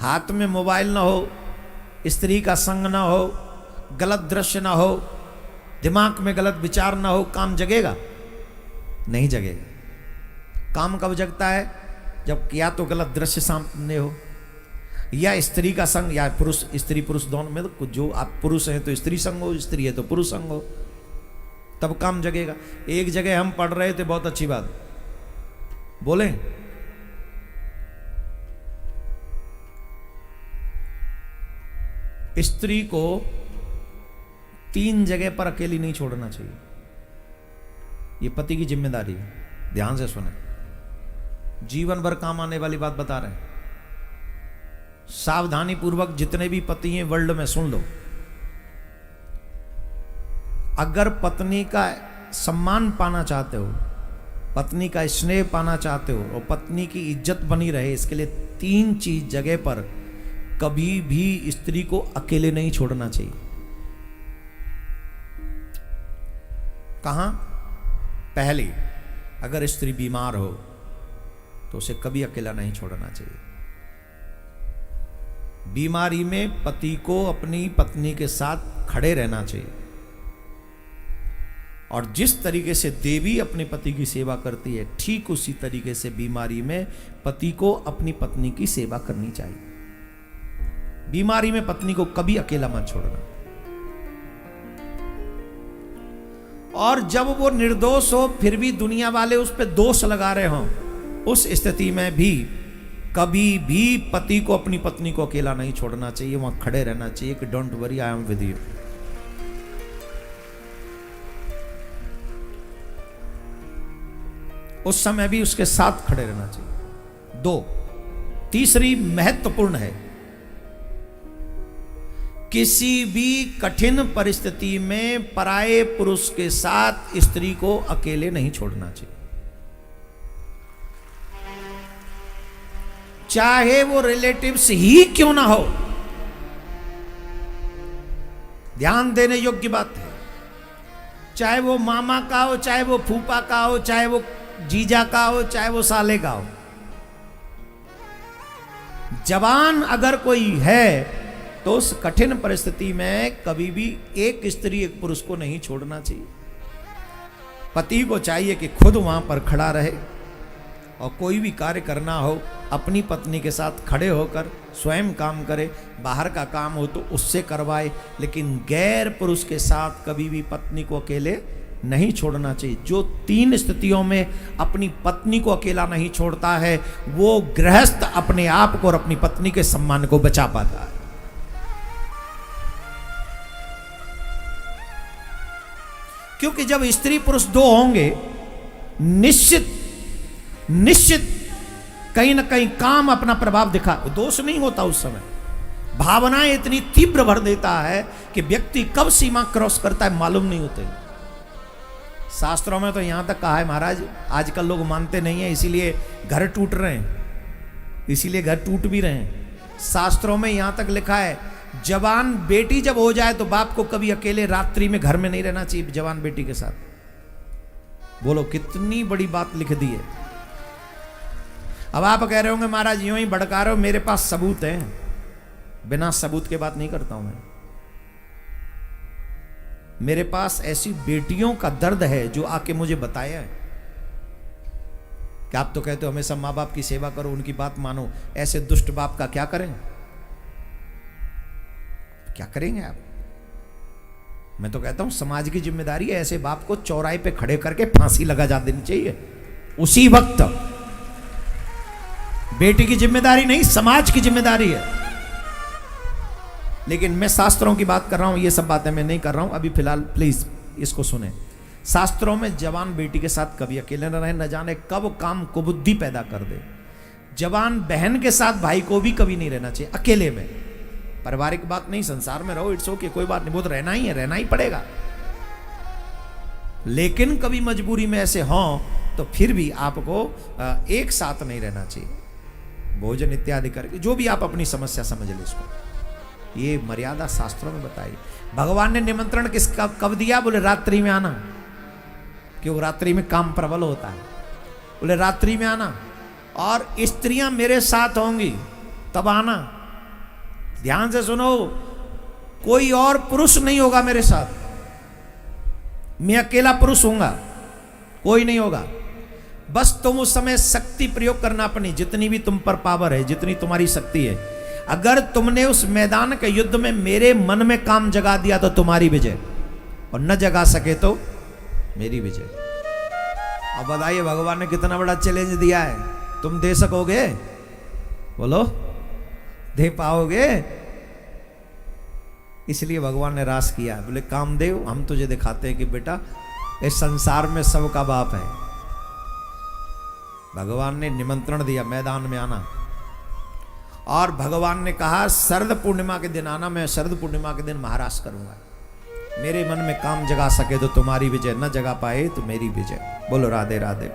हाथ में मोबाइल ना हो, स्त्री का संग ना हो, गलत दृश्य ना हो, दिमाग में गलत विचार ना हो, काम जगेगा? नहीं जगेगा। काम कब जगता है? जब या तो गलत दृश्य सामने हो, या स्त्री का संग, या पुरुष स्त्री पुरुष दोनों में, तो जो आप पुरुष हैं तो स्त्री संग हो, स्त्री है तो पुरुष संग हो, तब काम जगेगा। एक जगह हम पढ़ रहे थे, बहुत अच्छी बात बोले, स्त्री को 3 जगह पर अकेली नहीं छोड़ना चाहिए। ये पति की जिम्मेदारी है, ध्यान से सुने, जीवन भर काम आने वाली बात बता रहे हैं। सावधानी पूर्वक जितने भी पति हैं वर्ल्ड में सुन लो। अगर पत्नी का सम्मान पाना चाहते हो, पत्नी का स्नेह पाना चाहते हो और पत्नी की इज्जत बनी रहे, इसके लिए 3 चीज जगह पर कभी भी स्त्री को अकेले नहीं छोड़ना चाहिए। कहां? पहली, अगर स्त्री बीमार हो तो उसे कभी अकेला नहीं छोड़ना चाहिए। बीमारी में पति को अपनी पत्नी के साथ खड़े रहना चाहिए। और जिस तरीके से देवी अपने पति की सेवा करती है, ठीक उसी तरीके से बीमारी में पति को अपनी पत्नी की सेवा करनी चाहिए। बीमारी में पत्नी को कभी अकेला मत छोड़ना। और जब वो निर्दोष हो फिर भी दुनिया वाले उस पर दोष लगा रहे हों, उस स्थिति में भी कभी भी पति को अपनी पत्नी को अकेला नहीं छोड़ना चाहिए, वहां खड़े रहना चाहिए कि don't worry, I am with you. उस समय भी उसके साथ खड़े रहना चाहिए। 2, तीसरी महत्वपूर्ण है, किसी भी कठिन परिस्थिति में पराये पुरुष के साथ स्त्री को अकेले नहीं छोड़ना चाहिए। चाहे वो रिलेटिव्स ही क्यों ना हो। ध्यान देने योग्य बात है। चाहे वो मामा का हो, चाहे वो फूफा का हो, चाहे वो जीजा का हो, चाहे वो साले का हो, जवान अगर कोई है तो उस कठिन परिस्थिति में कभी भी एक स्त्री एक पुरुष को नहीं छोड़ना चाहिए। पति को चाहिए कि खुद वहां पर खड़ा रहे और कोई भी कार्य करना हो अपनी पत्नी के साथ खड़े होकर स्वयं काम करे, बाहर का काम हो तो उससे करवाए, लेकिन गैर पुरुष के साथ कभी भी पत्नी को अकेले नहीं छोड़ना चाहिए। जो 3 स्थितियों में अपनी पत्नी को अकेला नहीं छोड़ता है, वो गृहस्थ अपने आप को और अपनी पत्नी के सम्मान को बचा पाता है। क्योंकि जब स्त्री पुरुष 2 होंगे, निश्चित कहीं ना कहीं काम अपना प्रभाव दिखा, दोष नहीं होता उस समय। भावनाएं इतनी तीव्र भर देता है कि व्यक्ति कब सीमा क्रॉस करता है मालूम नहीं होते। शास्त्रों में तो यहां तक कहा है महाराज, आजकल लोग मानते नहीं है, इसीलिए घर टूट रहे हैं, इसीलिए घर टूट भी रहे हैं। शास्त्रों में यहां तक लिखा है, जवान बेटी जब हो जाए तो बाप को कभी अकेले रात्रि में घर में नहीं रहना चाहिए जवान बेटी के साथ। बोलो कितनी बड़ी बात लिख दी है। अब आप कह रहे होंगे महाराज यूं ही भड़का रहे हो, मेरे पास सबूत है। बिना सबूत के बात नहीं करता हूं मैं। मेरे पास ऐसी बेटियों का दर्द है जो आके मुझे बताया है कि आप तो कहते हो हमेशा माँ बाप की सेवा करो, उनकी बात मानो, ऐसे दुष्ट बाप का क्या करें? क्या करेंगे आप? मैं तो कहता हूं समाज की जिम्मेदारी है ऐसे बाप को चौराहे पे खड़े करके फांसी लगा जा देनी चाहिए उसी वक्त। बेटी की जिम्मेदारी नहीं, समाज की जिम्मेदारी है। लेकिन मैं शास्त्रों की बात कर रहा हूं, ये सब बातें मैं नहीं कर रहा हूं अभी फिलहाल, प्लीज इसको सुने। शास्त्रों में जवान बेटी के साथ कभी अकेले न रहे, न जाने कब काम कुबुद्धि पैदा कर दे। जवान बहन के साथ भाई को भी कभी नहीं रहना चाहिए अकेले में। पारिवारिक बात नहीं, संसार में रहो, इट्स ओके, कोई बात नहीं, वो तो रहना ही है, रहना ही पड़ेगा। लेकिन कभी मजबूरी में ऐसे हों तो फिर भी आपको एक साथ नहीं रहना चाहिए, भोजन इत्यादि करके, जो भी आप अपनी समस्या समझ ले इसको। ये मर्यादा शास्त्रों में बताई। भगवान ने निमंत्रण किसका कब दिया? बोले रात्रि में आना, क्यों? रात्रि में काम प्रबल होता है। बोले रात्रि में आना और स्त्रियां मेरे साथ होंगी तब आना, ध्यान से सुनो, कोई और पुरुष नहीं होगा मेरे साथ, मैं अकेला पुरुष हूंगा, कोई नहीं होगा। बस तुम उस समय शक्ति प्रयोग करना अपनी, जितनी भी तुम पर पावर है, जितनी तुम्हारी शक्ति है। अगर तुमने उस मैदान के युद्ध में मेरे मन में काम जगा दिया तो तुम्हारी विजय, और न जगा सके तो मेरी विजय। अब बताइए भगवान ने कितना बड़ा चैलेंज दिया है, तुम दे सकोगे? बोलो, दे पाओगे? इसलिए भगवान ने रास किया। बोले कामदेव, हम तुझे दिखाते हैं कि बेटा इस संसार में सबका बाप है। भगवान ने निमंत्रण दिया मैदान में आना, और भगवान ने कहा शरद पूर्णिमा के दिन आना, मैं शरद पूर्णिमा के दिन महाराज करूंगा। मेरे मन में काम जगा सके तो तुम्हारी विजय, न जगा पाए तो मेरी विजय। बोलो राधे राधे।